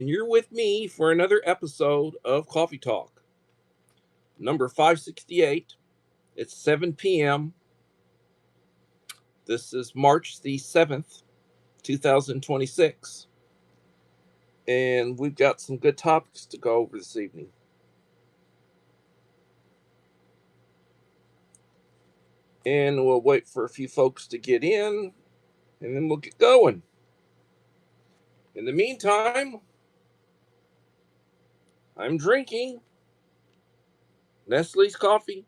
And you're with me for another episode of Coffee Talk, number 568. It's 7 p.m. This is March the 7th, 2026. And we've got some good topics to go over this evening. And we'll wait for a few folks to get in, and then we'll get going. In the meantime, I'm drinking Nestle's coffee.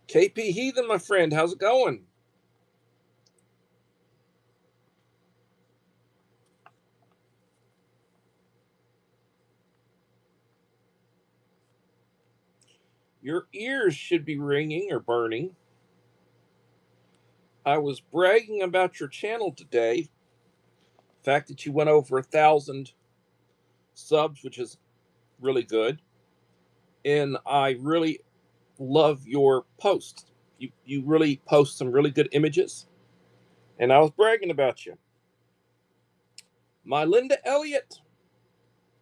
KP Heathen, my friend, how's it going? Your ears should be ringing or burning. I was bragging about your channel today. The fact that you went over 1,000 subs, which is really good. And I really love your posts. You really post some really good images. And I was bragging about you. My Linda Elliott,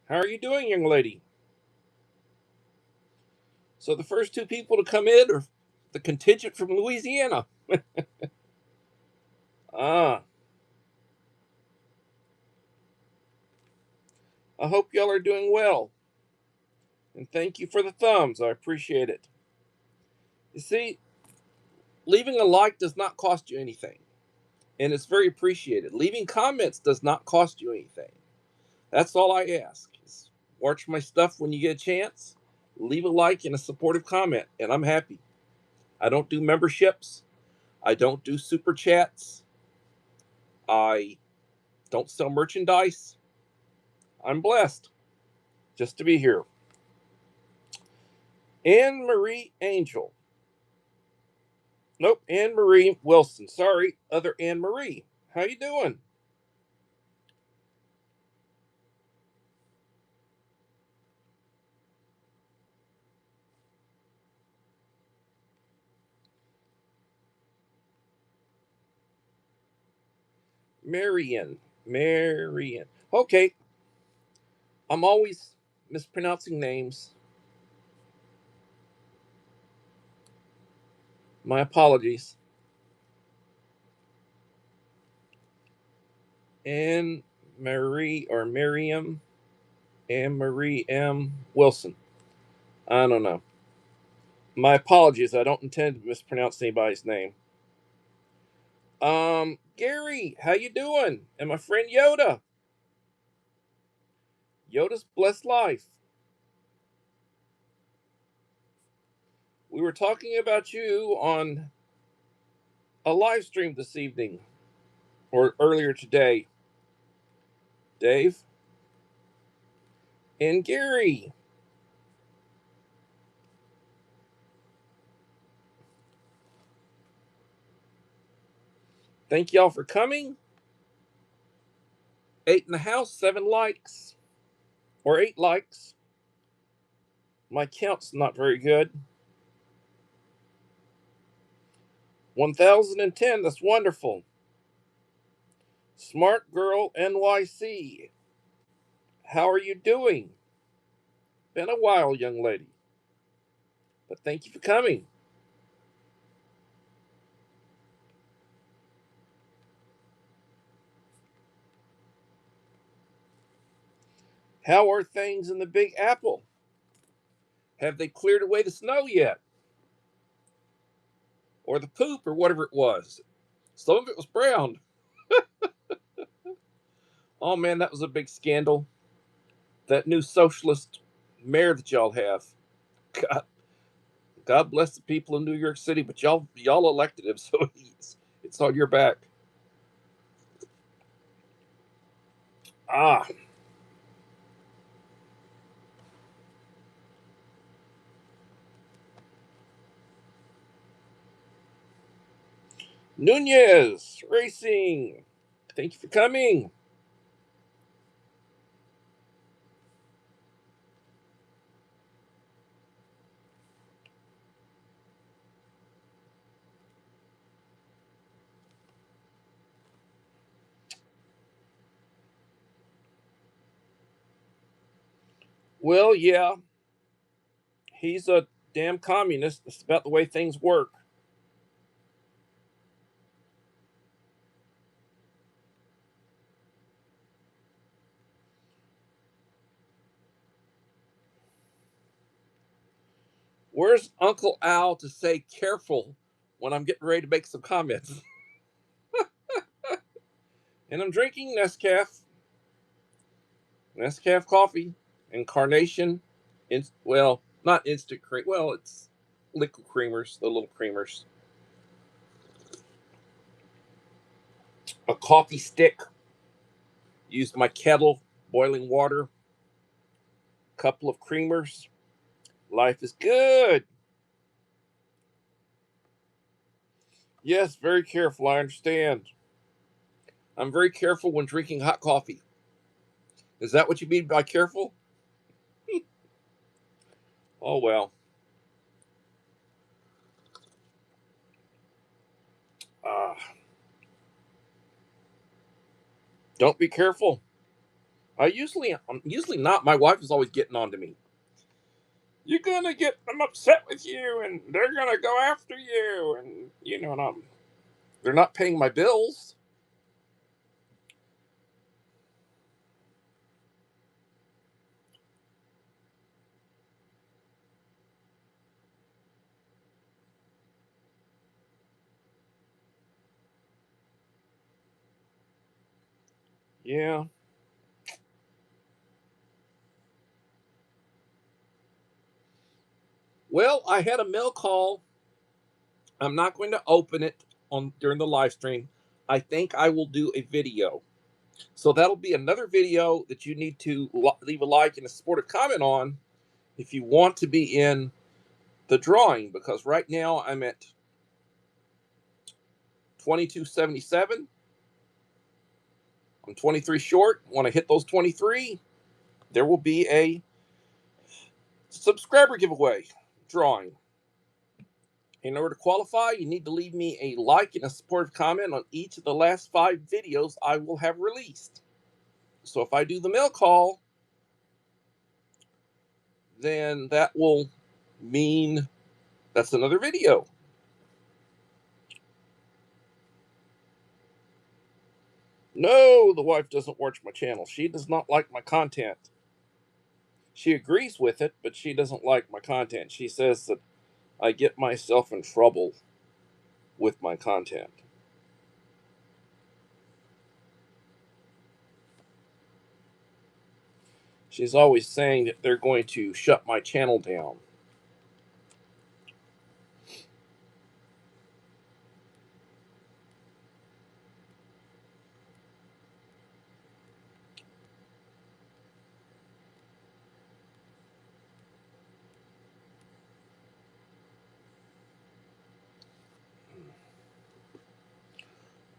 how are you doing, young lady? So the first two people to come in are the contingent from Louisiana. Ah, I hope y'all are doing well. And thank you for the thumbs. I appreciate it. You see, leaving a like does not cost you anything, and it's very appreciated. Leaving comments does not cost you anything. That's all I ask. Is watch my stuff when you get a chance. Leave a like and a supportive comment, and I'm happy. I don't do memberships. I don't do super chats. I don't sell merchandise. I'm blessed just to be here. Anne Marie Angel. Nope, Anne Marie Wilson. Sorry, other Anne Marie. How you doing? Marion. Marion. Okay, I'm always mispronouncing names. My apologies. Anne Marie or Miriam. Anne Marie M. Wilson. I don't know. My apologies. I don't intend to mispronounce anybody's name. Gary, how you doing? And my friend Yoda. Yoda's blessed life. We were talking about you on a live stream this evening or earlier today. Dave and Gary. Thank y'all for coming. 8 in the house, 7 likes. Or 8 likes. My count's not very good. 1010, that's wonderful. Smart Girl NYC. How are you doing? Been a while, young lady. But thank you for coming. How are things in the Big Apple? Have they cleared away the snow yet? Or the poop or whatever it was? Some of it was brown. Oh man, that was a big scandal. That new socialist mayor that y'all have. God, God bless the people in New York City, but y'all elected him, so it's on your back. Ah, Nunez Racing. Thank you for coming. Well, yeah, he's a damn communist. It's about the way things work. Where's Uncle Al to say careful when I'm getting ready to make some comments? And I'm drinking Nescaf coffee, and Carnation. Well, not instant cream. Well, it's liquid creamers, the little creamers. A coffee stick. Used my kettle, boiling water. Couple of creamers. Life is good. Yes, very careful. I understand. I'm very careful when drinking hot coffee. Is that what you mean by careful? Oh well. Uh, don't be careful. I'm usually not. My wife is always getting on to me. You're gonna get them upset with you, and they're gonna go after you, and and they're not paying my bills. Yeah. Well, I had a mail call. I'm not going to open it on during the live stream. I think I will do a video. So that'll be another video that you need to leave a like and a supportive comment on if you want to be in the drawing, because right now I'm at 2277. I'm 23 short. Want to hit those 23? There will be a subscriber giveaway drawing. In order to qualify, you need to leave me a like and a supportive comment on each of the last 5 videos I will have released. So if I do the mail call, then that will mean that's another video. No, the wife doesn't watch my channel. She does not like my content. She agrees with it, but she doesn't like my content. She says that I get myself in trouble with my content. She's always saying that they're going to shut my channel down.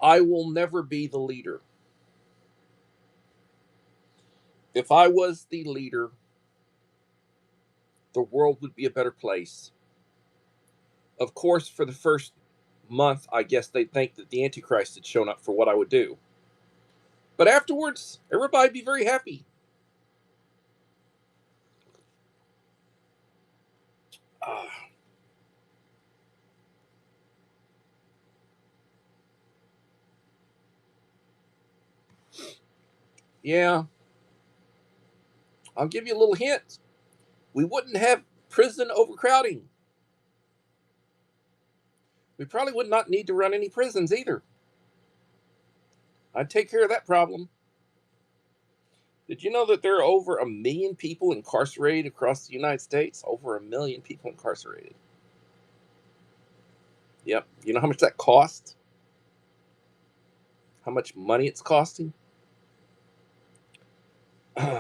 I will never be the leader. If I was the leader, the world would be a better place. Of course, for the first month, I guess they'd think that the Antichrist had shown up for what I would do. But afterwards, everybody'd be very happy. Uh, yeah, I'll give you a little hint. We wouldn't have prison overcrowding. We probably would not need to run any prisons either. I'd take care of that problem. Did you know that there are over 1 million people incarcerated across the United States? Over 1 million people incarcerated. Yep. You know how much that costs? How much money it's costing? Well,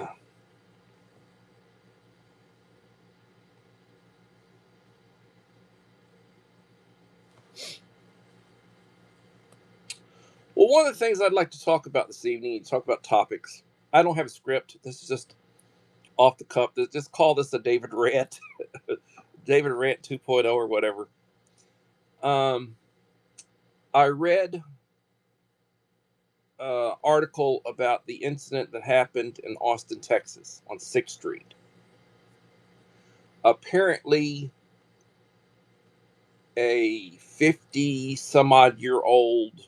one of the things I'd like to talk about this evening, talk about topics. I don't have a script. This is just off the cuff. Just call this a David Rant, David Rant 2.0 or whatever. Um, I read article about the incident that happened in Austin, Texas, on 6th Street. apparently a 50 some odd year old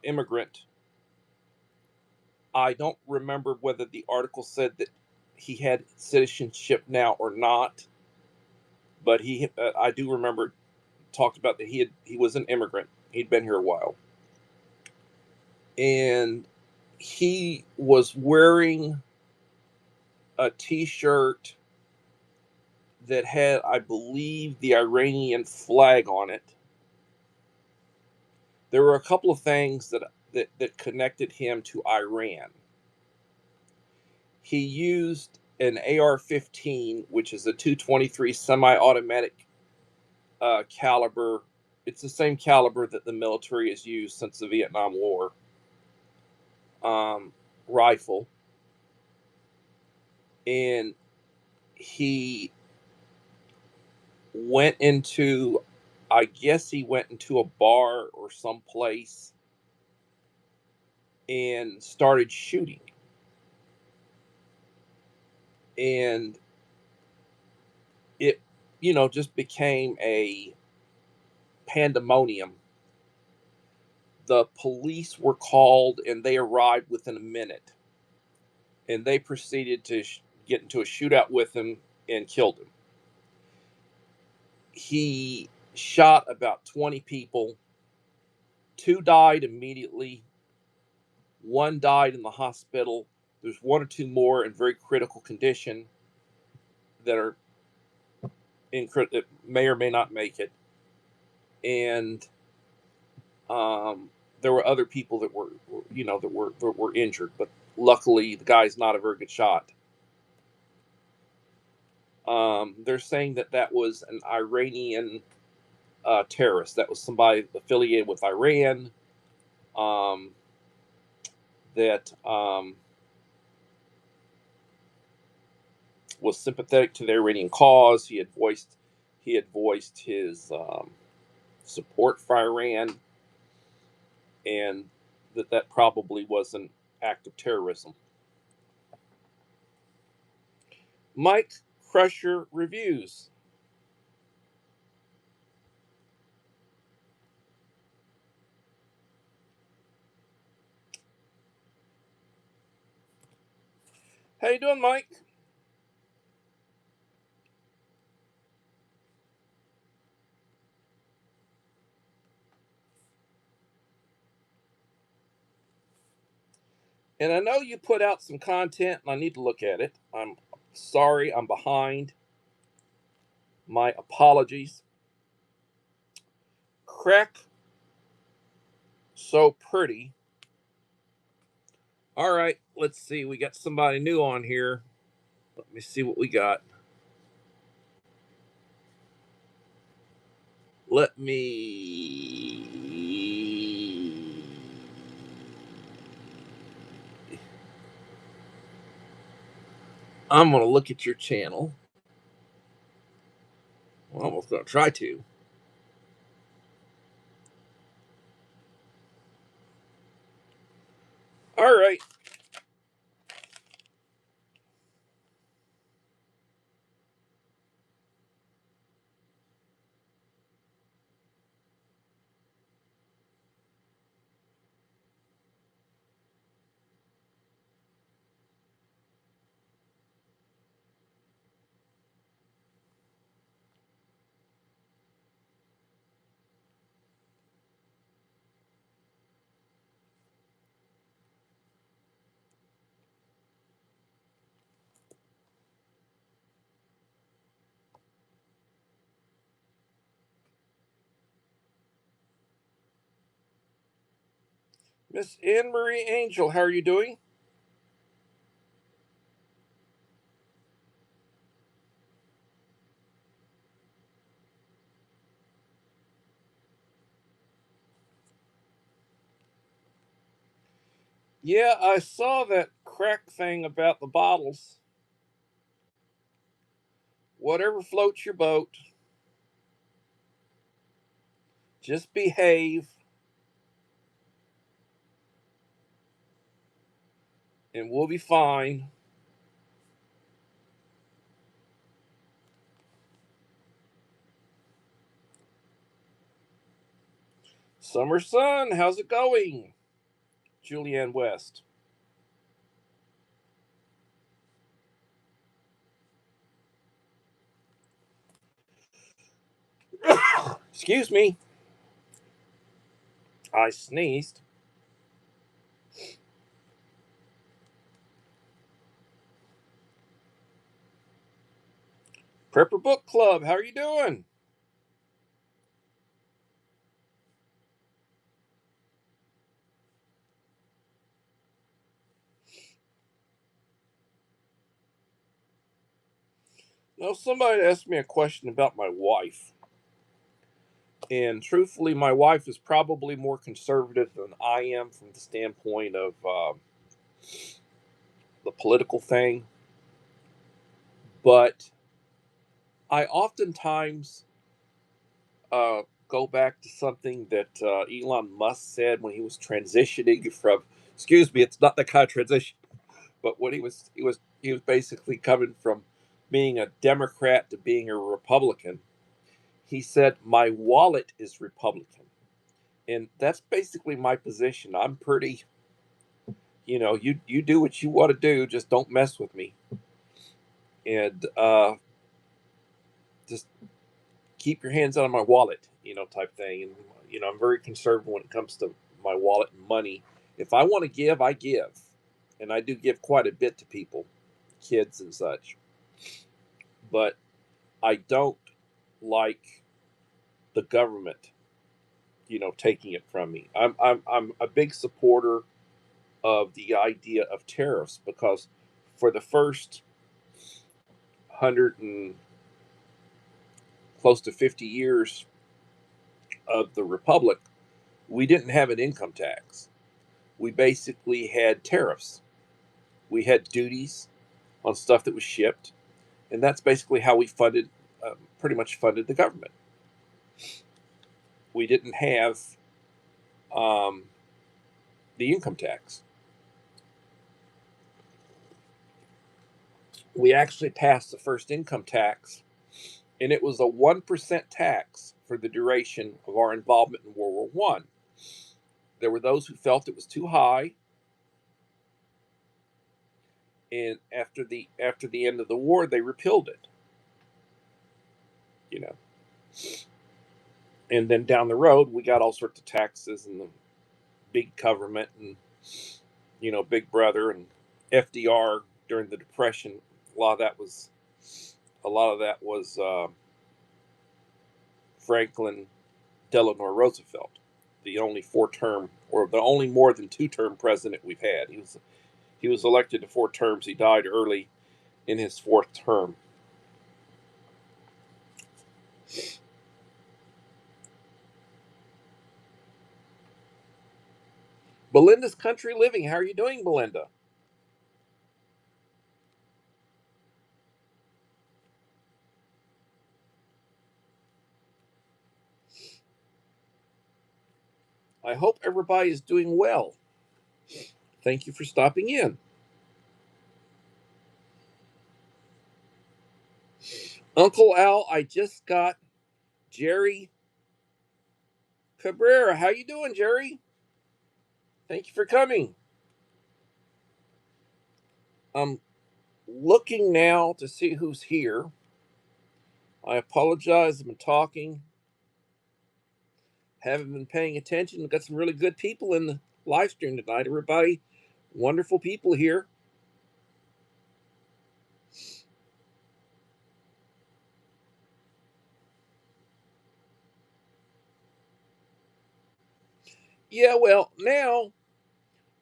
immigrant. I don't remember whether the article said that he had citizenship now or not, but I do remember talked about that he was an immigrant. He'd been here a while, and he was wearing a T-shirt that had, I believe, the Iranian flag on it. There were a couple of things that connected him to Iran. He used an AR-15, which is a 223 semi-automatic caliber. It's the same caliber that the military has used since the Vietnam War. Um, Rifle, and he went into, I guess he went into a bar or someplace and started shooting, and it, just became a pandemonium. The police were called and they arrived within a minute, and they proceeded to get into a shootout with him and killed him. He shot about 20 people. Two died immediately. One died in the hospital. There's one or two more in very critical condition that are that may or may not make it. And there were other people that were, that were injured, but luckily the guy's not a very good shot. They're saying that was an Iranian terrorist. That was somebody affiliated with Iran. Um, that was sympathetic to the Iranian cause. He had voiced his support for Iran, and that probably was an act of terrorism. Mike Crusher reviews. How you doing, Mike? And I know you put out some content, and I need to look at it. I'm sorry, I'm behind. My apologies. Crack so pretty. All right, let's see. We got somebody new on here. Let me see what we got. Let me. I'm going to look at your channel. Well, I'm almost going to try to. All right. Miss Anne Marie Angel, how are you doing? Yeah, I saw that crack thing about the bottles. Whatever floats your boat. Just behave, and we'll be fine. Summer Sun, how's it going? Julianne West. Excuse me. I sneezed. Prepper Book Club, how are you doing? Now, somebody asked me a question about my wife. And truthfully, my wife is probably more conservative than I am from the standpoint of the political thing. But I oftentimes go back to something that Elon Musk said when he was transitioning from. Excuse me, it's not the kind of transition, but when he was basically coming from being a Democrat to being a Republican. He said, "My wallet is Republican," and that's basically my position. I'm pretty, you do what you want to do, just don't mess with me, and just keep your hands out of my wallet, type thing. And I'm very conservative when it comes to my wallet and money. If I want to give, I give, and I do give quite a bit to people, kids and such. But I don't like the government, taking it from me. I'm a big supporter of the idea of tariffs because for the first 100 and close to 50 years of the republic, we didn't have an income tax. We basically had tariffs. We had duties on stuff that was shipped, and that's basically how we pretty much funded the government. We didn't have um, the income tax. We actually passed the first income tax, and it was a 1% tax for the duration of our involvement in World War I. There were those who felt it was too high, and after the end of the war, they repealed it. You know, and then down the road, we got all sorts of taxes and the big government and Big Brother and FDR during the Depression. A lot of that was a lot of that was Franklin Delano Roosevelt, the only four-term or the only more than two-term president we've had. He was elected to 4 terms. He died early in his 4th term. Belinda's Country Living. How are you doing, Belinda? I hope everybody is doing well. Thank you for stopping in. Uncle Al, I just got Jerry Cabrera. How you doing, Jerry? Thank you for coming. I'm looking now to see who's here. I apologize. I've been talking, haven't been paying attention. We've got some really good people in the live stream tonight. Everybody, wonderful people here. Yeah, well, now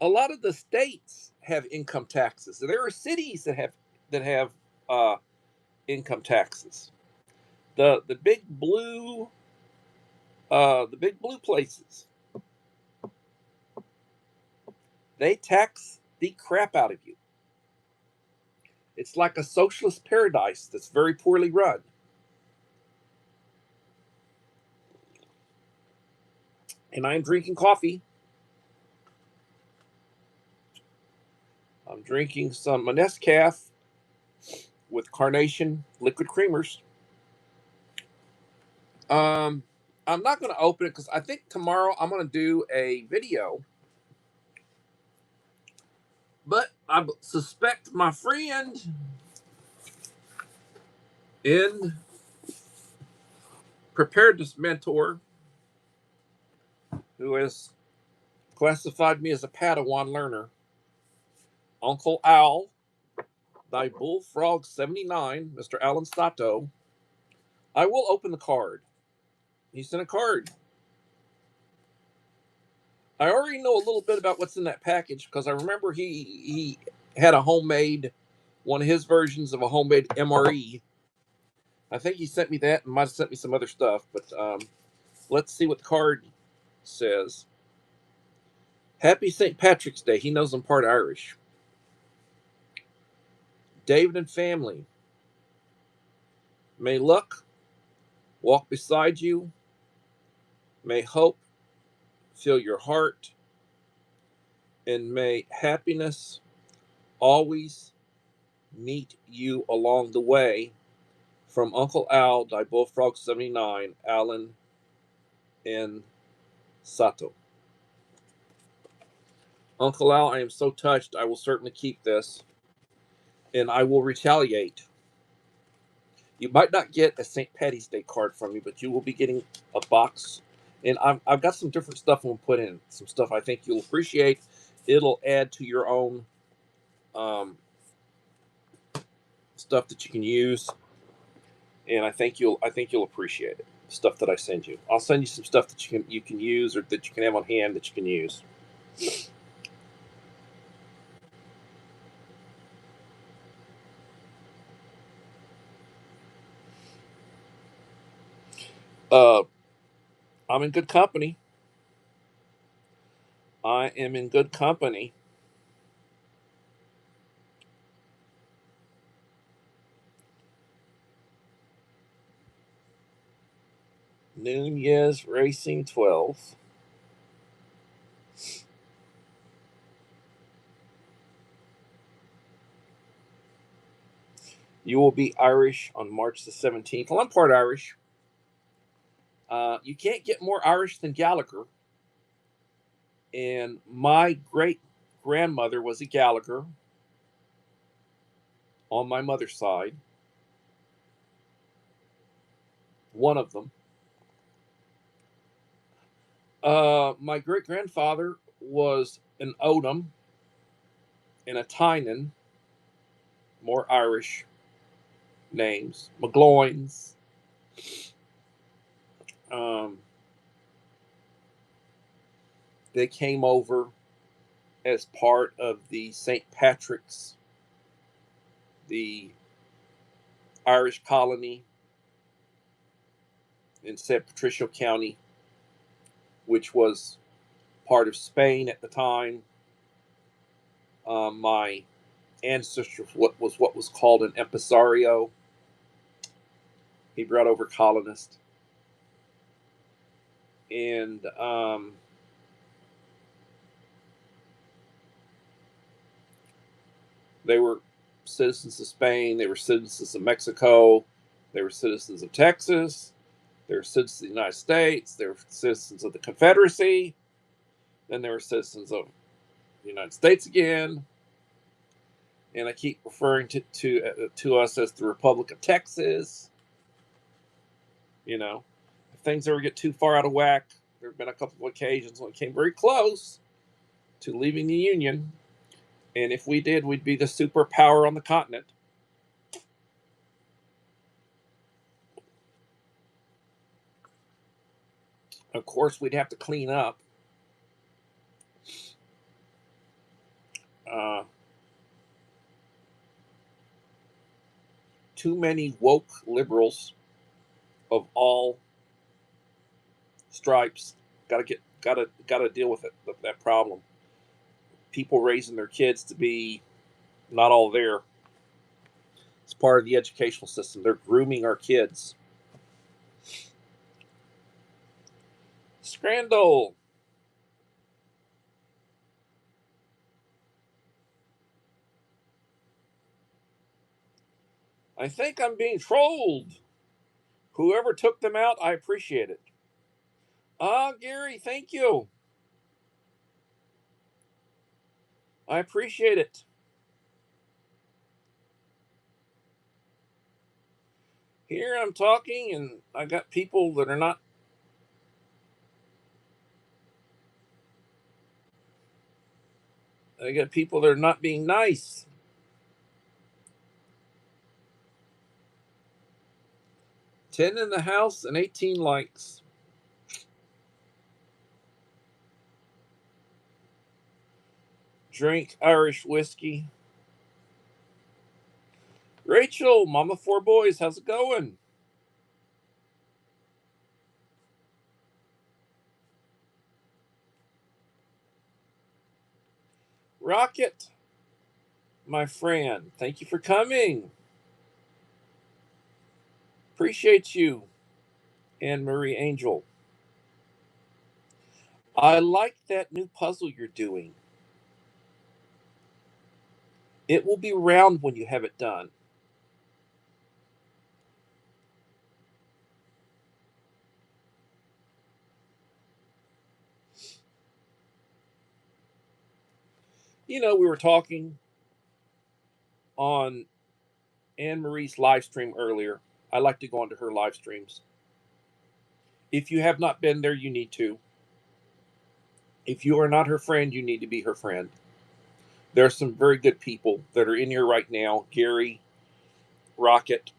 a lot of the states have income taxes. There are cities that have uh, income taxes. The big blue places, they tax the crap out of you. It's like a socialist paradise that's very poorly run. And I'm drinking coffee. I'm drinking some Nescafé with carnation liquid creamers. Um, I'm not going to open it because I think tomorrow I'm going to do a video. But I suspect my friend and preparedness mentor, who has classified me as a Padawan learner, Uncle Al, thy bullfrog 79, Mr. Alan Sato, I will open the card. He sent a card. I already know a little bit about what's in that package because I remember he had a homemade, one of his versions of a homemade MRE. I think he sent me that and might have sent me some other stuff, but let's see what the card says. Happy St. Patrick's Day. He knows I'm part Irish. David and family. May luck walk beside you. May hope fill your heart. And may happiness always meet you along the way. From Uncle Al, Die Bullfrog 79, Alan and Sato. Uncle Al, I am so touched. I will certainly keep this. And I will retaliate. You might not get a St. Patty's Day card from me, but you will be getting a box. And I've got some different stuff I'm going to put in. Some stuff I think you'll appreciate. It'll add to your own stuff that you can use. And I think you'll appreciate it. Stuff that I send you. I'll send you some stuff that you can use or that you can have on hand that you can use. Uh, I'm in good company. I am in good company. Nunez Racing 12. You will be Irish on March the 17th. Well, I'm part Irish. You can't get more Irish than Gallagher. And my great grandmother was a Gallagher on my mother's side. One of them. My great grandfather was an Odom and a Tynan, more Irish names. McGloins. Um, they came over as part of the St. Patrick's, the Irish colony in San Patricio County, which was part of Spain at the time. My ancestor what was called an impresario. He brought over colonists, and they were citizens of Spain. They were citizens of Mexico. They were citizens of Texas. They were citizens of the United States. They were citizens of the Confederacy. Then they were citizens of the United States again. And I keep referring to us as the Republic of Texas. You know, if things ever get too far out of whack, there have been a couple of occasions when it came very close to leaving the Union. And if we did, we'd be the superpower on the continent. Of course, we'd have to clean up. Uh, Too many woke liberals of all stripes. Got to deal with it. That problem. People raising their kids to be not all there. It's part of the educational system. They're grooming our kids. Scrandal. I think I'm being trolled. Whoever took them out, I appreciate it. Ah, Gary, thank you. I appreciate it. Here I'm talking, and I got people that are not. I got people that are not being nice. 10 in the house and 18 likes. Drink Irish whiskey. Rachel, Mama Four Boys, how's it going? Rocket, my friend, thank you for coming. Appreciate you. Anne Marie Angel. I like that new puzzle you're doing. It will be round when you have it done. You know, we were talking on Anne Marie's live stream earlier. I like to go onto her live streams. If you have not been there, you need to. If you are not her friend, you need to be her friend. There are some very good people that are in here right now. Gary, Rocket.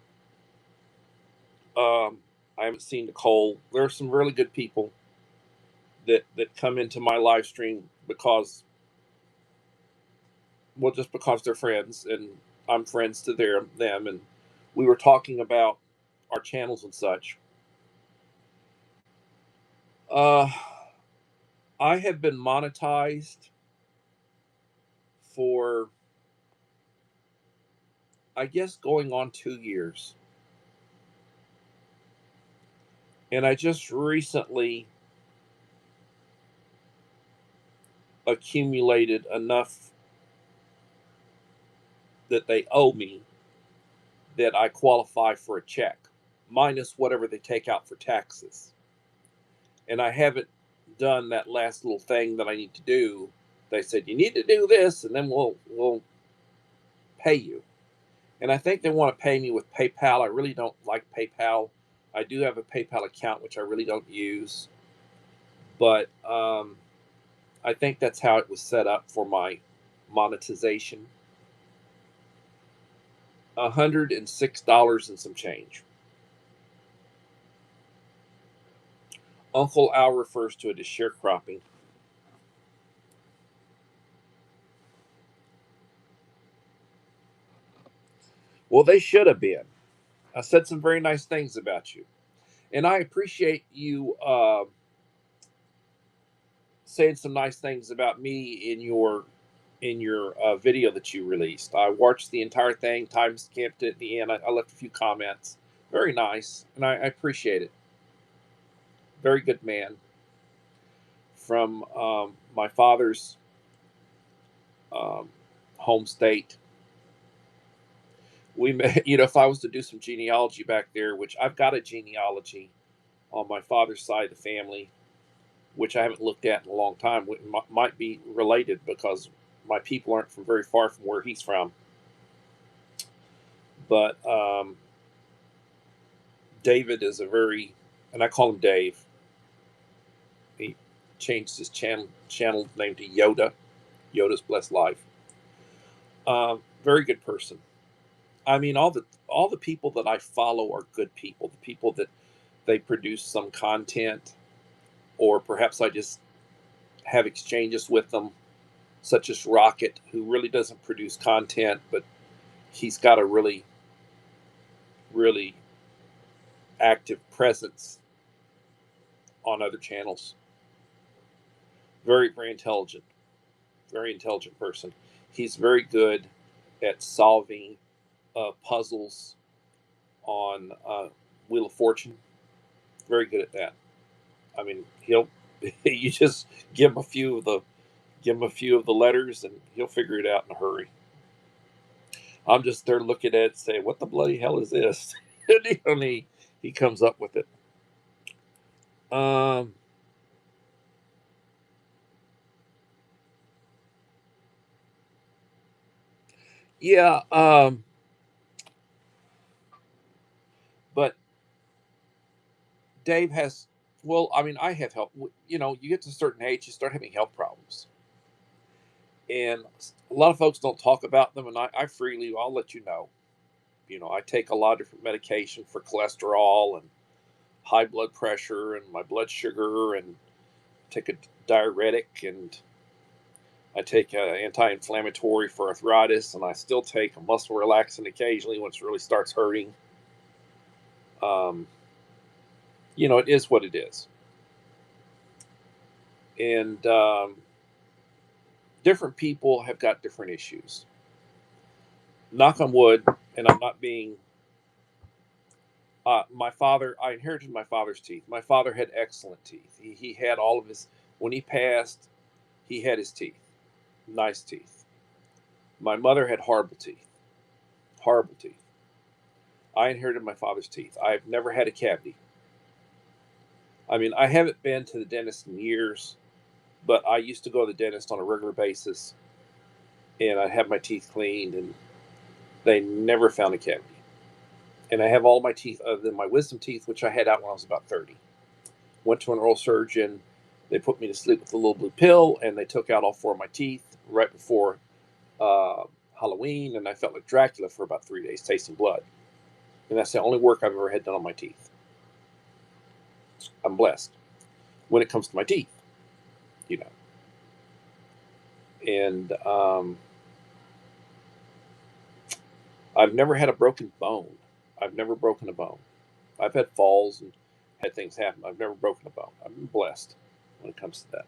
I haven't seen Nicole. There are some really good people that come into my live stream because, well, just because they're friends and I'm friends to them, and we were talking about our channels and such. Uh, I have been monetized for, I guess, going on 2 years, and I just recently accumulated enough that they owe me that I qualify for a check, minus whatever they take out for taxes. And I haven't done that last little thing that I need to do. They said you need to do this, and then we'll pay you. And I think they want to pay me with PayPal. I really don't like PayPal. I do have a PayPal account which I really don't use, but I think that's how it was set up for my monetization. $106 and some change. Uncle Al refers to it as sharecropping. Well, they should have been. I said some very nice things about you, and I appreciate you saying some nice things about me in your video that you released. I watched the entire thing, time stamped it at the end. I left a few comments. Very nice, and I appreciate it. Very good man from my father's um, home state. We met, if I was to do some genealogy back there, which I've got a genealogy on my father's side of the family, which I haven't looked at in a long time, might be related because my people aren't from very far from where he's from. But David is a very, and I call him Dave. He changed his channel name to Yoda. Yoda's Blessed Life. Very good person. I mean, all the people that I follow are good people. The people that they produce some content, or perhaps I just have exchanges with them, such as Rocket, who really doesn't produce content, but he's got a really, really active presence on other channels. Very, very intelligent person. He's very good at solving puzzles on Wheel of Fortune. Very good at that. I mean, he'll you just give him a few of the letters, and he'll figure it out in a hurry. I'm just there looking at it, saying, "What the bloody hell is this?" And he comes up with it. Um, Yeah, but Dave has, well, I mean, I have health. You know, you get to a certain age, you start having health problems, and a lot of folks don't talk about them. And I freely, I'll let you know. You know, I take a lot of different medication for cholesterol and high blood pressure and my blood sugar, and take a diuretic, and I take an anti-inflammatory for arthritis, and I still take a muscle relaxant occasionally when it really starts hurting. Um, you know, it is what it is, and different people have got different issues. Knock on wood, and I'm not being. My father, I inherited my father's teeth. My father had excellent teeth. He had all of his. When he passed, he had his teeth, nice teeth. My mother had horrible teeth, horrible teeth. I inherited my father's teeth. I've never had a cavity. I mean, I haven't been to the dentist in years, but I used to go to the dentist on a regular basis, and I'd have my teeth cleaned, and they never found a cavity. And I have all my teeth other than my wisdom teeth, which I had out when I was about 30. Went to an oral surgeon. They put me to sleep with a little blue pill, and they took out all four of my teeth right before uh, Halloween, and I felt like Dracula for about 3 days, tasting blood. And that's the only work I've ever had done on my teeth. I'm blessed when it comes to my teeth, you know. And I've never had a broken bone. I've never broken a bone. I've had falls and had things happen. I've never broken a bone. I've been blessed when it comes to that.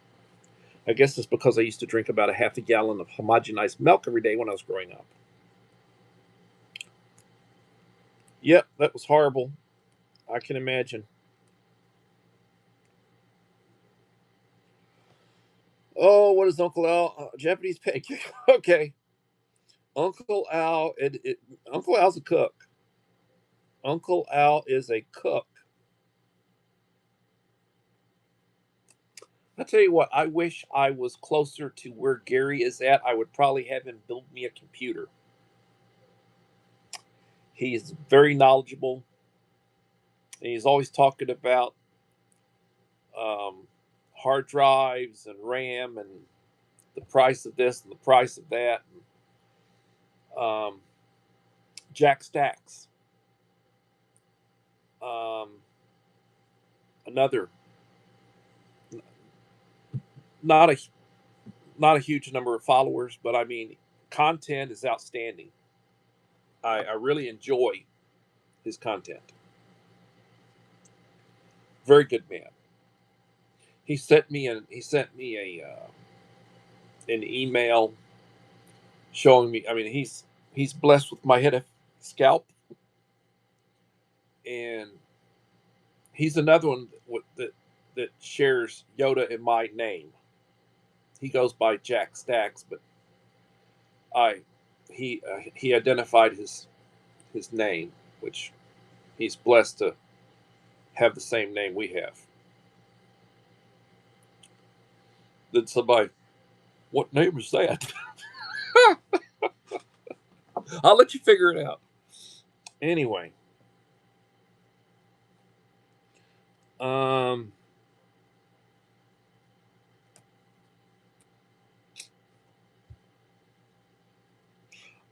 I guess it's because I used to drink about a half a gallon of homogenized milk every day when I was growing up. Yep, that was horrible. I can imagine. Oh, what is Uncle Al? Japanese pancake. Okay, Uncle Al. Uncle Al's a cook. Uncle Al is a cook. I tell you what, I wish I was closer to where Gary is at. I would probably have him build me a computer. He's very knowledgeable, and he's always talking about um, hard drives and RAM and the price of this and the price of that. And, Jack Stacks, um, another not a not a huge number of followers, but I mean, content is outstanding. I really enjoy his content. Very good man. He sent me an email showing me. I mean, he's blessed with my head of scalp, and he's another one that shares Yoda in my name. He goes by Jack Stacks, but I he identified his name, which he's blessed to have the same name we have. Then somebody, what name is that? I'll let you figure it out. Anyway, um,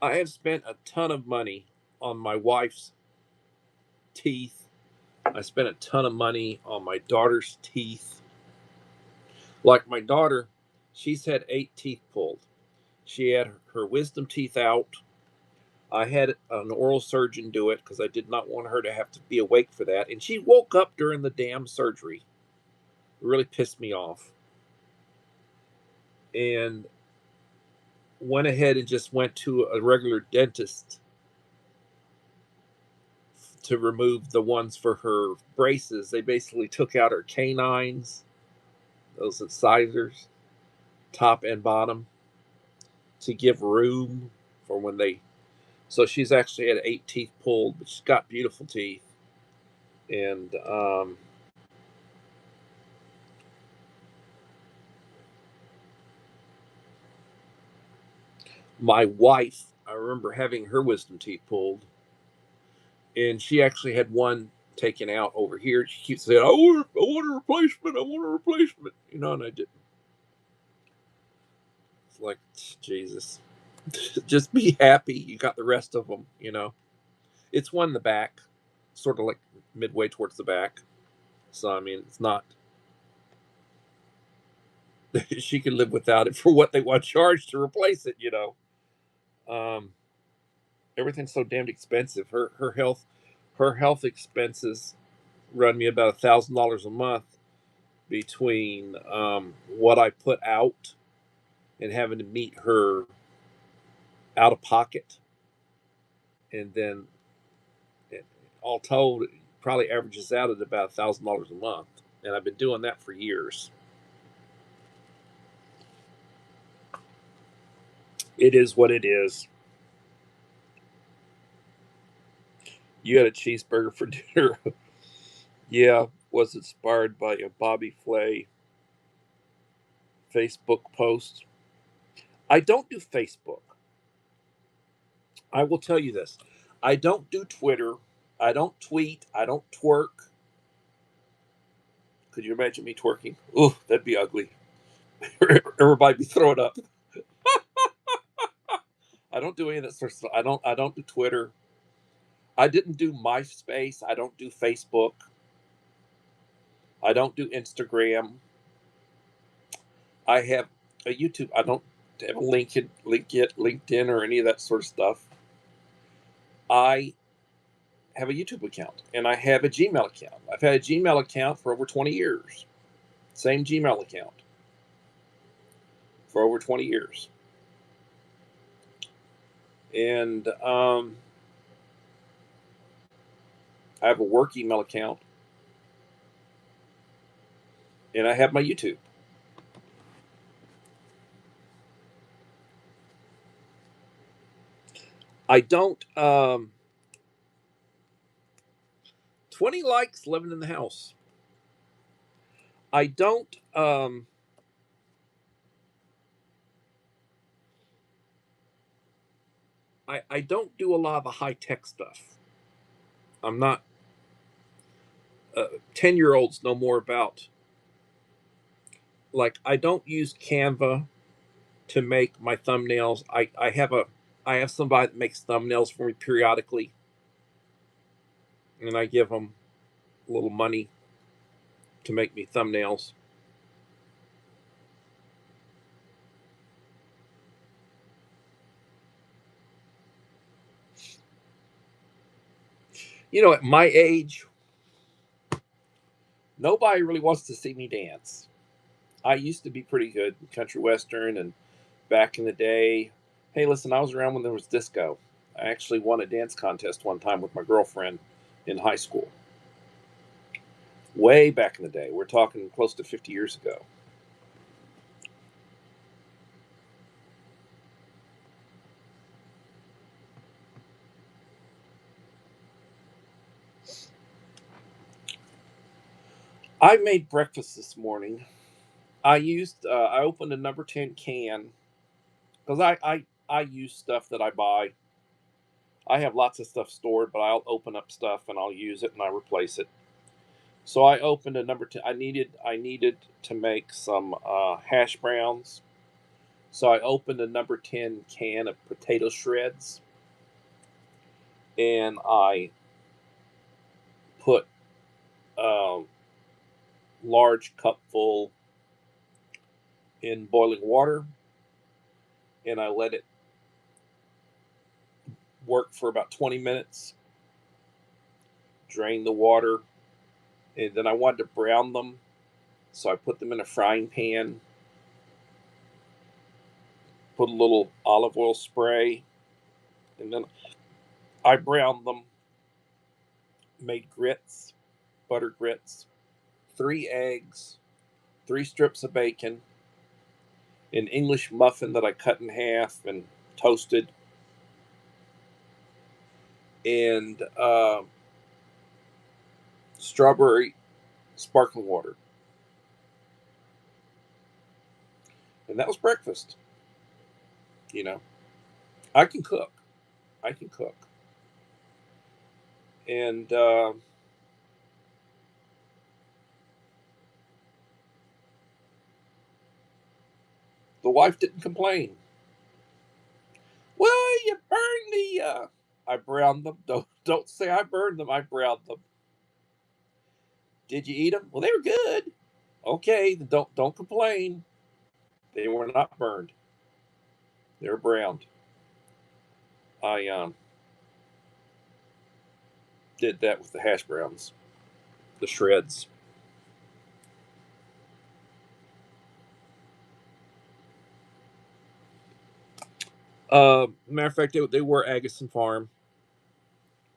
I have spent a ton of money on my wife's teeth. I spent a ton of money on my daughter's teeth. Like my daughter, she's had 8 teeth pulled. She had her wisdom teeth out. I had an oral surgeon do it because I did not want her to have to be awake for that. And she woke up during the damn surgery. It really pissed me off. And went ahead and just went to a regular dentist to remove the ones for her braces. They basically took out her canines, those incisors, top and bottom, to give room for when they. So she's actually had 8 teeth pulled, but she's got beautiful teeth. And my wife, I remember having her wisdom teeth pulled, and she actually had one taken out over here. She keeps saying, I want a replacement. I want a replacement. And I didn't. It's like, Jesus. Just be happy you got the rest of them. It's one in the back, sort of like midway towards the back. So, I mean, it's not. She can live without it for what they want charged to replace it. Um, Everything's so damned expensive. Her health expenses run me about $1,000 a month between what I put out and having to meet her out of pocket, and then it, all told, it probably averages out at about $1,000 a month. And I've been doing that for years. It is what it is. You had a cheeseburger for dinner. Yeah, was inspired by a Bobby Flay Facebook post. I don't do Facebook. I will tell you this. I don't do Twitter. I don't tweet. I don't twerk. Could you imagine me twerking? Ooh, that'd be ugly. Everybody be throwing up. I don't do any of that sort of stuff. I don't do Twitter. I didn't do MySpace. I don't do Facebook. I don't do Instagram. I have a YouTube. I don't have a LinkedIn or any of that sort of stuff. I have a YouTube account and I have a Gmail account. I've had a Gmail account for over 20 years. Same Gmail account for over 20 years. And I have a work email account and I have my YouTube. I don't 20 likes living in the house. I don't I don't do a lot of the high tech stuff. I'm not 10-year-olds know more about, like, I don't use Canva to make my thumbnails. I have somebody that makes thumbnails for me periodically, and I give them a little money to make me thumbnails. At my age, nobody really wants to see me dance. I used to be pretty good in country western and back in the day. Hey, listen, I was around when there was disco. I actually won a dance contest one time with my girlfriend in high school. Way back in the day. We're talking close to 50 years ago. I made breakfast this morning. I opened a number 10 can because I use stuff that I buy. I have lots of stuff stored, but I'll open up stuff and I'll use it and I replace it. So I opened a number 10. I needed to make some hash browns. So I opened a number 10 can of potato shreds and I put a large cupful in boiling water and I let it work for about 20 minutes. Drain the water, and then I wanted to brown them, so I put them in a frying pan, put a little olive oil spray, and then I browned them, made grits, butter grits, 3 eggs, 3 strips of bacon, an English muffin that I cut in half and toasted, and strawberry sparkling water. And that was breakfast. You know, I can cook. I can cook. And the wife didn't complain. Well, you burned the. I browned them. Don't say I burned them. I browned them. Did you eat them? Well, they were good. Okay, don't complain. They were not burned. They were browned. I did that with the hash browns, the shreds. Matter of fact, they were Agassiz Farm.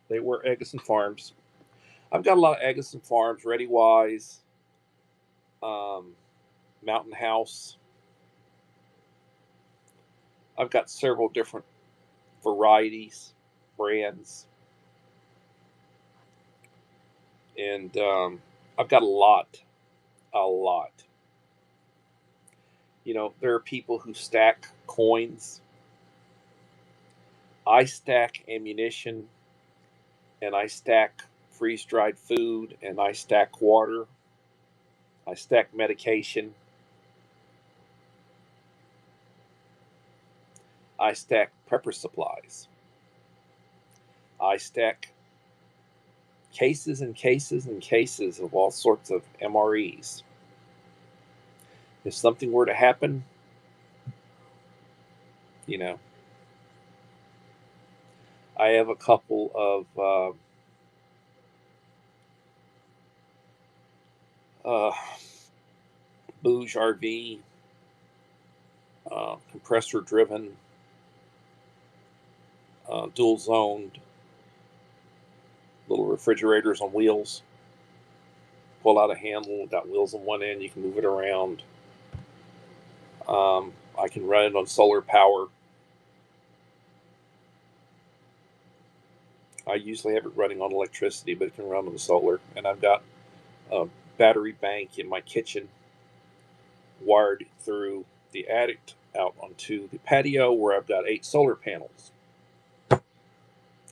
They were Agassiz Farms. I've got a lot of Agassiz Farms, Ready Wise, um, Mountain House. I've got several different varieties, brands, and I've got a lot, a lot. You know, there are people who stack coins. I stack ammunition, and I stack freeze dried food, and I stack water. I stack medication. I stack pepper supplies. I stack cases and cases and cases of all sorts of MREs. If something were to happen, you know, I have a couple of Bouge RV, compressor driven, dual zoned little refrigerators on wheels. Pull out a handle, got wheels on one end, you can move it around. I can run it on solar power. I usually have it running on electricity, but it can run on the solar. And I've got a battery bank in my kitchen wired through the attic out onto the patio where I've got 8 solar panels.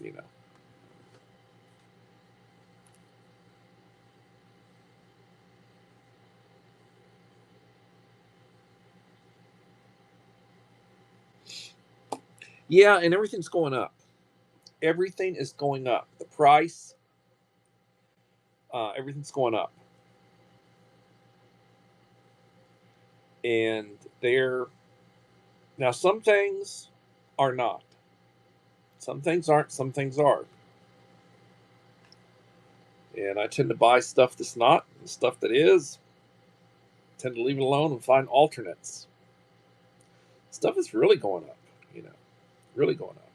You know, yeah, and everything's going up. Everything is going up. The price, everything's going up, and they're now some things are not. Some things aren't. Some things are. And I tend to buy stuff that's not, and stuff that is. Tend to leave it alone and find alternates. Stuff is really going up. You know, really going up.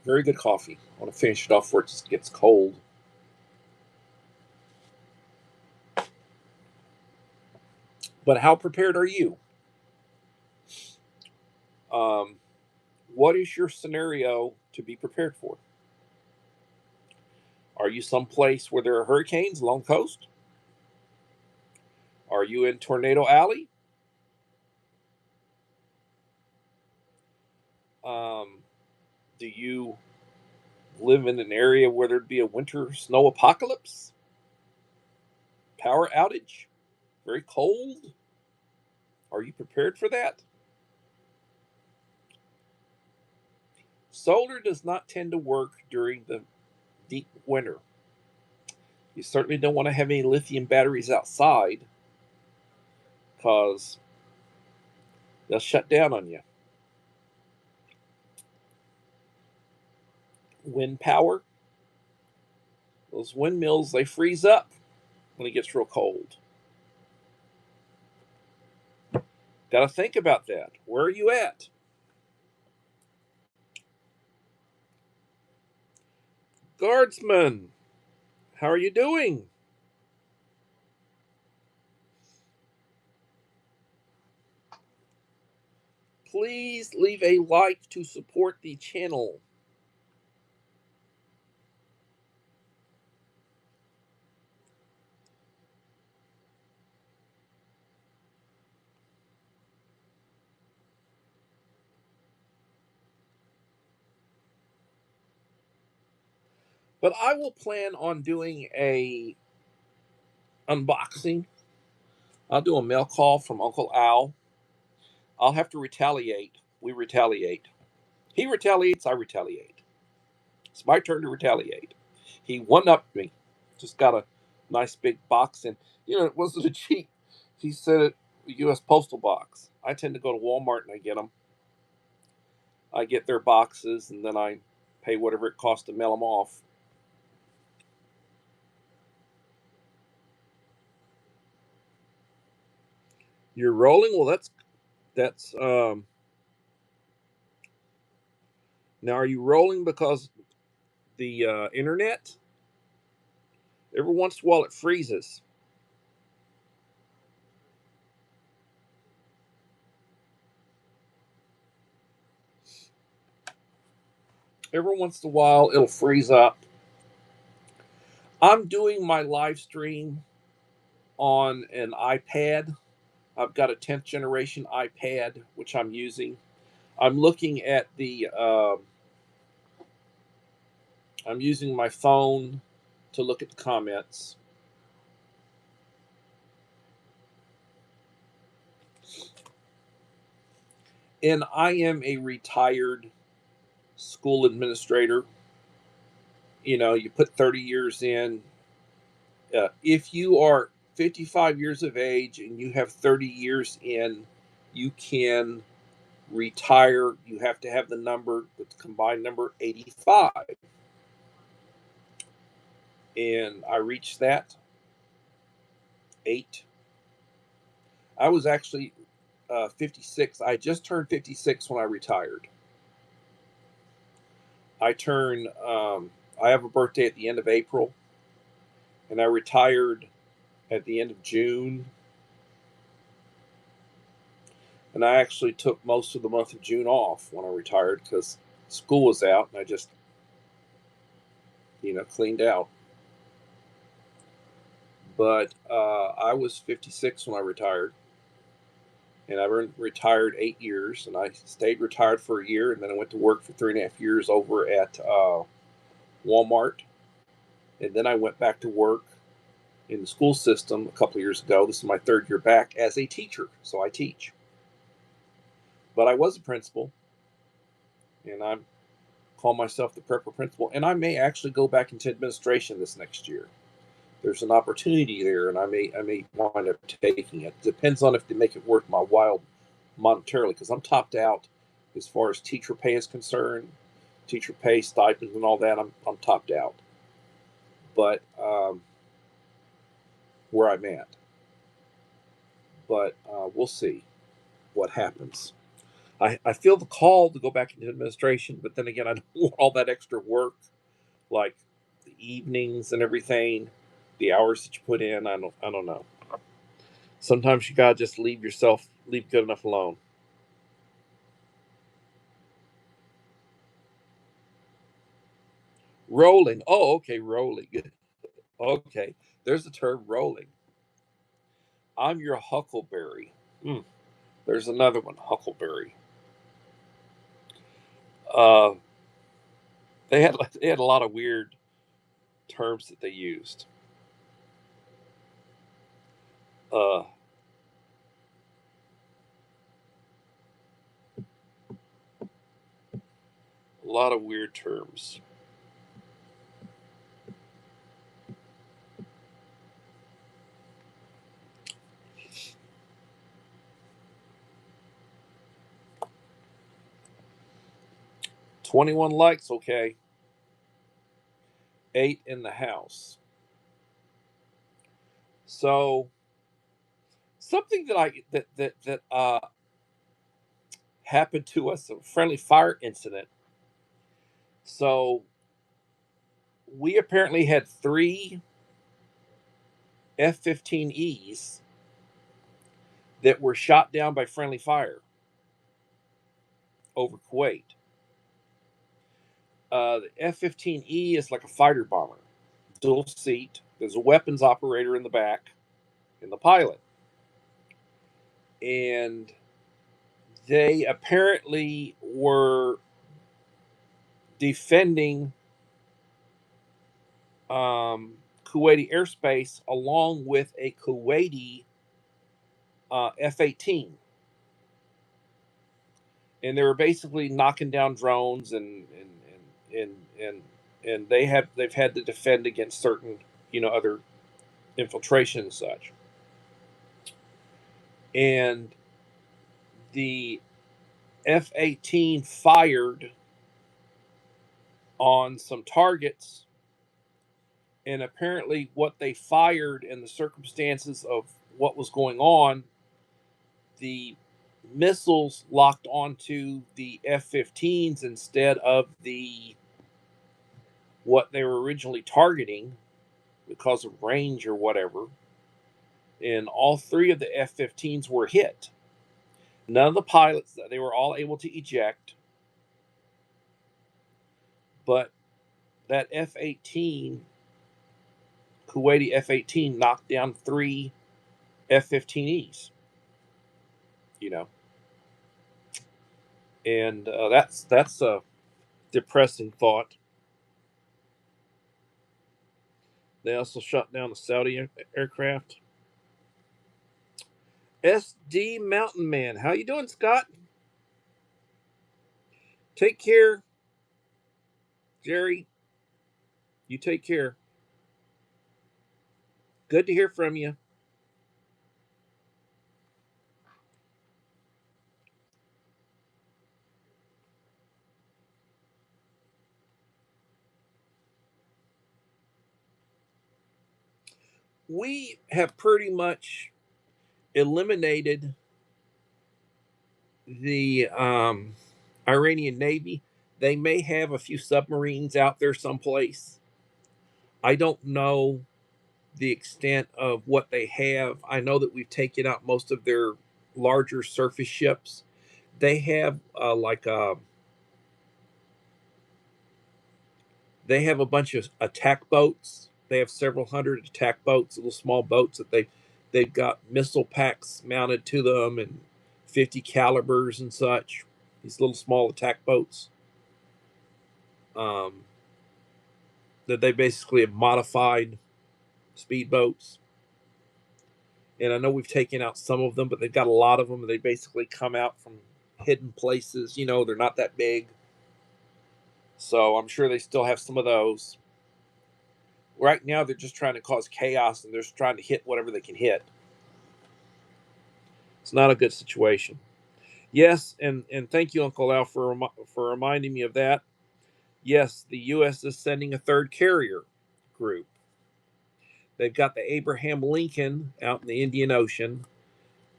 Very good coffee. I want to finish it off before it just gets cold. But how prepared are you? Um, what is your scenario to be prepared for? Are you someplace where there are hurricanes along the coast? Are you in Tornado Alley? Um, do you live in an area where there'd be a winter snow apocalypse? Power outage? Very cold? Are you prepared for that? Solar does not tend to work during the deep winter. You certainly don't want to have any lithium batteries outside because they'll shut down on you. Wind power, those windmills, they freeze up when it gets real cold. Got to think about that. Where are you at? Guardsman, how are you doing? Please leave a like to support the channel. But I will plan on doing a unboxing. I'll do a mail call from Uncle Al. I'll have to retaliate. We retaliate. He retaliates, I retaliate. It's my turn to retaliate. He one upped me. Just got a nice big box, and it wasn't a cheap. He said it U.S. postal box. I tend to go to Walmart and I get them. I get their boxes, and then I pay whatever it costs to mail them off. You're rolling. Well, that's. Now, are you rolling because the internet? Every once in a while, it freezes. Every once in a while, it'll freeze up. I'm doing my live stream on an iPad. I've got a 10th generation iPad, which I'm using. I'm looking at I'm using my phone to look at the comments. And I am a retired school administrator. You put 30 years in. If you are 55 years of age and you have 30 years in, you can retire. You have to have the combined number 85. And I reached that eight. I was actually 56. I just turned 56 when I retired. I have a birthday at the end of April, and I retired at the end of June. And I actually took most of the month of June off when I retired because school was out, and I just, cleaned out. But I was 56 when I retired, and I been retired 8 years, and I stayed retired for a year, and then I went to work for 3.5 years over at Walmart, and then I went back to work in the school system a couple of years ago. This is my third year back as a teacher, so I teach. But I was a principal, and I call myself the prepper principal, and I may actually go back into administration this next year. There's an opportunity there, and I may wind up taking it. Depends on if they make it worth my while monetarily, because I'm topped out as far as teacher pay is concerned. Teacher pay, stipends, and all that. I'm topped out. But where I'm at. But we'll see what happens. I feel the call to go back into administration, but then again, I don't want all that extra work, like the evenings and everything, the hours that you put in. I don't know. Sometimes you gotta just leave good enough alone. Rolling. Oh, okay, rolling. Okay, there's the term rolling. I'm your huckleberry. Hmm. There's another one, huckleberry. Uh, they had a lot of weird terms that they used. Uh, a lot of weird terms. 21 likes, okay. 8 in the house. So something that I that happened to us, a friendly fire incident. So we apparently had 3 F-15Es that were shot down by friendly fire over Kuwait. The F-15E is like a fighter bomber, dual seat. There's a weapons operator in the back, and the pilot. And they apparently were defending Kuwaiti airspace along with a Kuwaiti F-18, and they were basically knocking down drones and and they've had to defend against certain other infiltration and such. And the F-18 fired on some targets, and apparently what they fired and the circumstances of what was going on, the missiles locked onto the F-15s instead of the what they were originally targeting because of range or whatever. And all three of the F-15s were hit. None of the pilots, they were all able to eject, but that F-18, Kuwaiti F-18, knocked down three F-15Es. You know, and that's a depressing thought. They also shot down the Saudi aircraft. SD Mountain Man, how you doing, Scott? Take care, Jerry. You take care. Good to hear from you. We have pretty much eliminated the Iranian Navy. They may have a few submarines out there someplace. I don't know the extent of what they have. I know that we've taken out most of their larger surface ships. They have they have a bunch of attack boats. They have several hundred attack boats, little small boats that they've got missile packs mounted to them and 50 calibers and such. These little small attack boats um, that they basically have modified speedboats. And I know we've taken out some of them, but they've got a lot of them. And they basically come out from hidden places. They're not that big. So I'm sure they still have some of those. Right now, they're just trying to cause chaos and they're just trying to hit whatever they can hit. It's not a good situation. Yes, and thank you, Uncle Al, for reminding me of that. Yes, the U.S. is sending a third carrier group. They've got the Abraham Lincoln out in the Indian Ocean.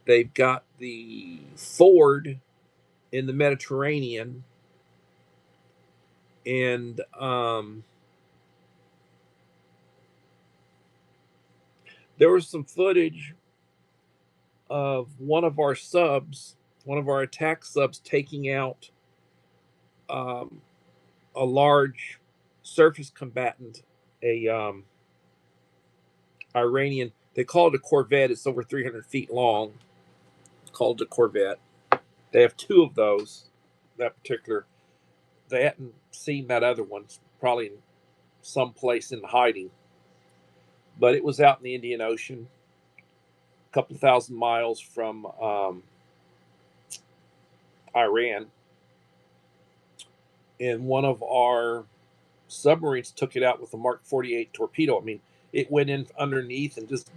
They've got the Ford in the Mediterranean, and there was some footage of one of our attack subs, taking out um, a large surface combatant, a Iranian. They call it a Corvette. It's over 300 feet long. It's called a Corvette. They have two of those. That particular, they hadn't seen that other one. It's probably in some place in hiding. But it was out in the Indian Ocean, a couple thousand miles from Iran, and one of our submarines took it out with a Mark 48 torpedo. I mean, it went in underneath and just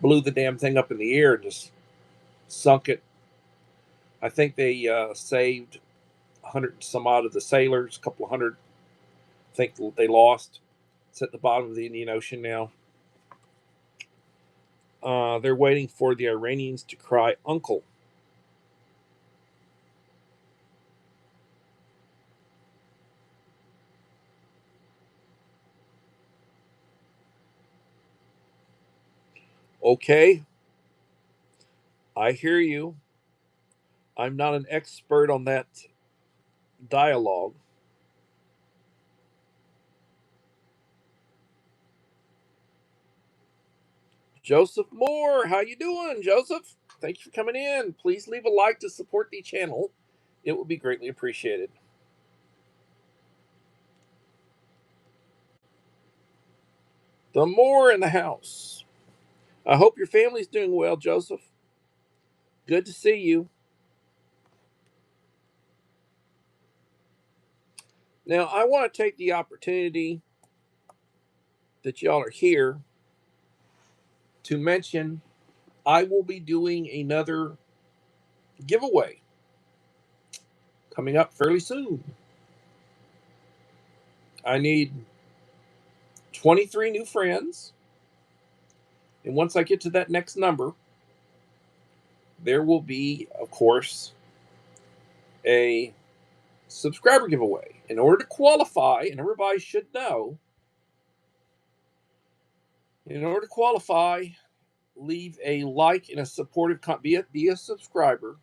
blew the damn thing up in the air and just sunk it. I think they saved 100 and some odd of the sailors, a couple of hundred. I think they lost. It's at the bottom of the Indian Ocean now. They're waiting for the Iranians to cry uncle. Okay, I hear you. I'm not an expert on that dialogue. Joseph Moore, how you doing, Joseph? Thank you for coming in. Please leave a like to support the channel. It would be greatly appreciated. The Moore in the house. I hope your family's doing well, Joseph. Good to see you. Now, I want to take the opportunity that y'all are here to mention I will be doing another giveaway coming up fairly soon. I need 23 new friends. And once I get to that next number, there will be, of course, a subscriber giveaway. In order to qualify, and everybody should know, in order to qualify, leave a like and a supportive be a subscriber.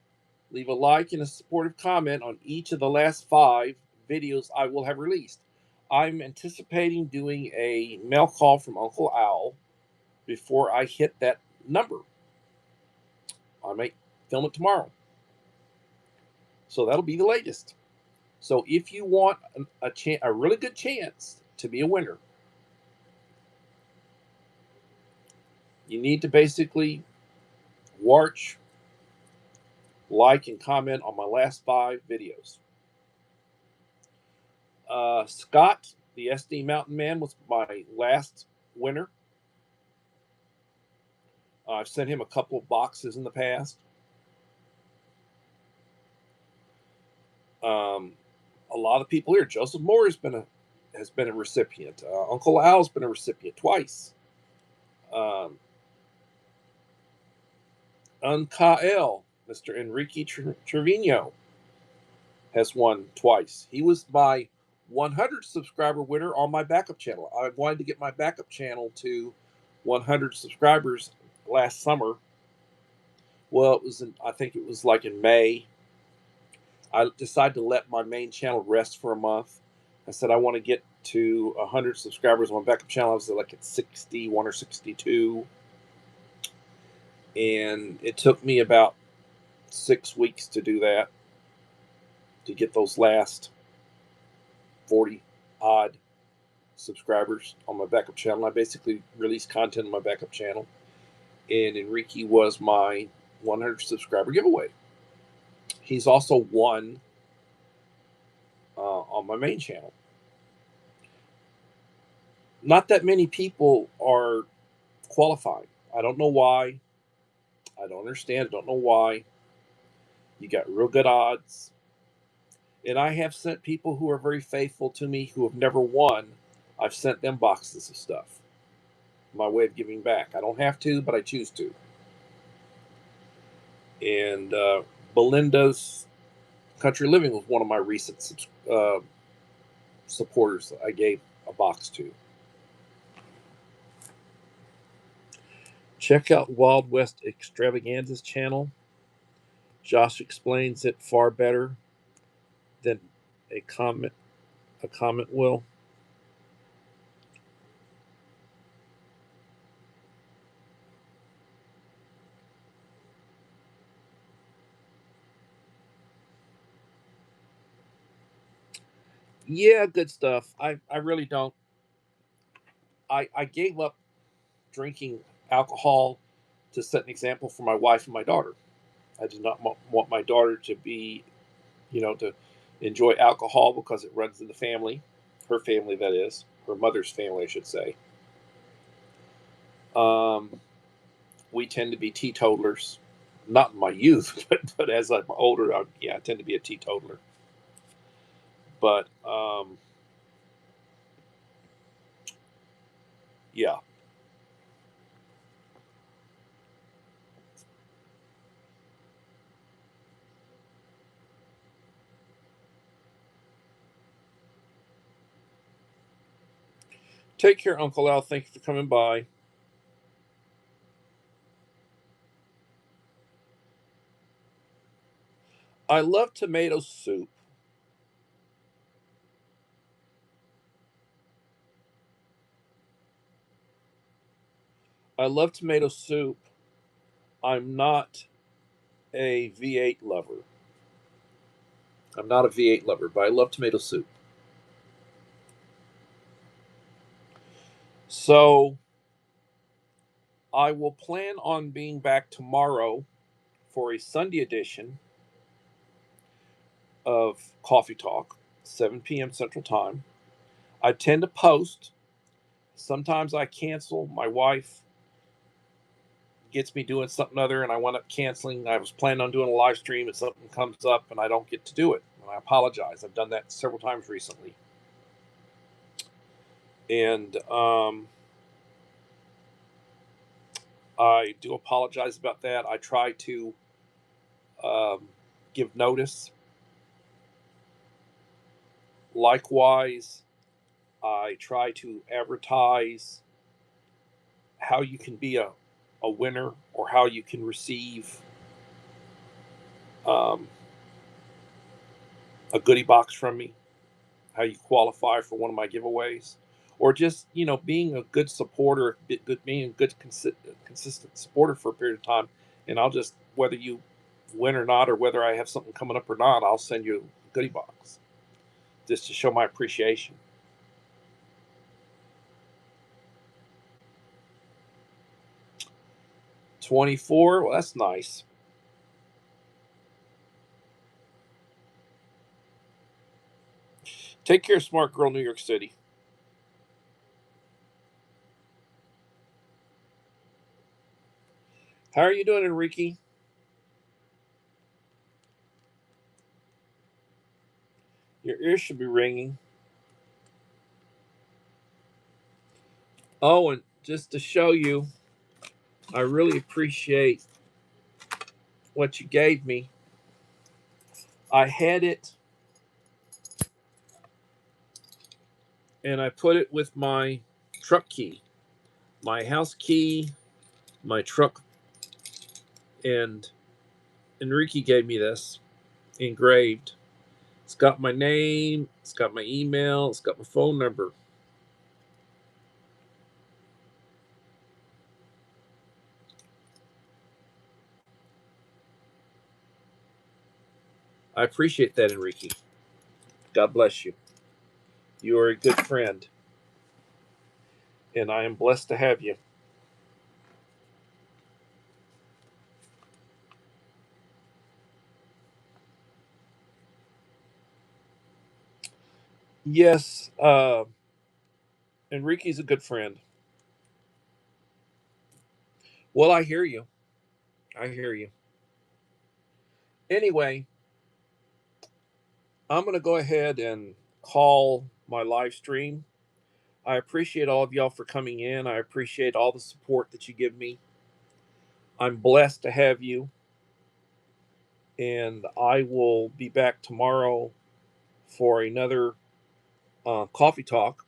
Leave a like and a supportive comment on each of the last 5 videos I will have released. I'm anticipating doing a mail call from Uncle Al before I hit that number. I might film it tomorrow. So that'll be the latest. So if you want a really good chance to be a winner, you need to basically watch, like, and comment on my last 5 videos. Scott, the SD Mountain Man, was my last winner. I've sent him a couple of boxes in the past. A lot of people here. Joseph Moore has been a recipient. Uncle Al's been a recipient twice. Unkael, Mr. Enrique Trevino, has won twice. He was my 100 subscriber winner on my backup channel. I wanted to get my backup channel to 100 subscribers last summer. Well, I think it was like in May. I decided to let my main channel rest for a month. I said I want to get to 100 subscribers on my backup channel. I was like at 61 or 62. And it took me about 6 weeks to do that, to get those last 40 odd subscribers on my backup channel. I basically released content on my backup channel. And Enrique was my 100 subscriber giveaway. He's also won on my main channel. Not that many people are qualified. I don't know why. I don't understand. I don't know why. You got real good odds. And I have sent people who are very faithful to me who have never won. I've sent them boxes of stuff. My way of giving back. I don't have to, but I choose to. And Belinda's Country Living was one of my recent supporters that I gave a box to. Check out Wild West Extravaganza's channel. Josh explains it far better than a comment will. Yeah, good stuff. I really don't. I gave up drinking alcohol to set an example for my wife and my daughter. I did not want my daughter to be, to enjoy alcohol because it runs in the family, her family, that is, her mother's family, I should say. We tend to be teetotalers, not in my youth, but as I'm older, I tend to be a teetotaler. But yeah. Take care, Uncle Al. Thank you for coming by. I love tomato soup. I love tomato soup. I'm not a V8 lover. I'm not a V8 lover, but I love tomato soup. So I will plan on being back tomorrow for a Sunday edition of Coffee Talk, 7 p.m. Central Time. I tend to post. Sometimes I cancel. My wife gets me doing something other, and I wind up canceling. I was planning on doing a live stream, and something comes up, and I don't get to do it. And I apologize. I've done that several times recently. And I do apologize about that. I try to um, give notice. Likewise, I try to advertise how you can be a winner, or how you can receive um, a goodie box from me, how you qualify for one of my giveaways, or just, being a good supporter, being a good consistent supporter for a period of time. And I'll just, whether you win or not, or whether I have something coming up or not, I'll send you a goodie box just to show my appreciation. 24, well, that's nice. Take care, smart girl, New York City. How are you doing, Enrique? Your ears should be ringing. Oh, and just to show you, I really appreciate what you gave me. I had it, and I put it with my truck key, my house key, my truck, and Enrique gave me this engraved. It's got my name, it's got my email, it's got my phone number. I appreciate that, Enrique. God bless you. You are a good friend, and I am blessed to have you. Yes, Enrique's a good friend. Well, I hear you. I hear you. Anyway, I'm going to go ahead and call my live stream. I appreciate all of y'all for coming in. I appreciate all the support that you give me. I'm blessed to have you, and I will be back tomorrow for another coffee talk.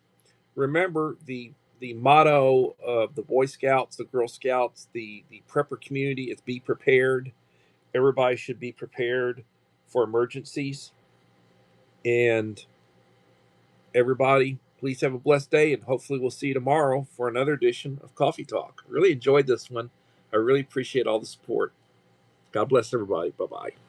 Remember, the motto of the Boy Scouts, the Girl Scouts, the prepper community is be prepared. Everybody should be prepared for emergencies. And everybody, please have a blessed day, and hopefully we'll see you tomorrow for another edition of Coffee Talk. Really enjoyed this one. I really appreciate all the support. God bless everybody. Bye bye.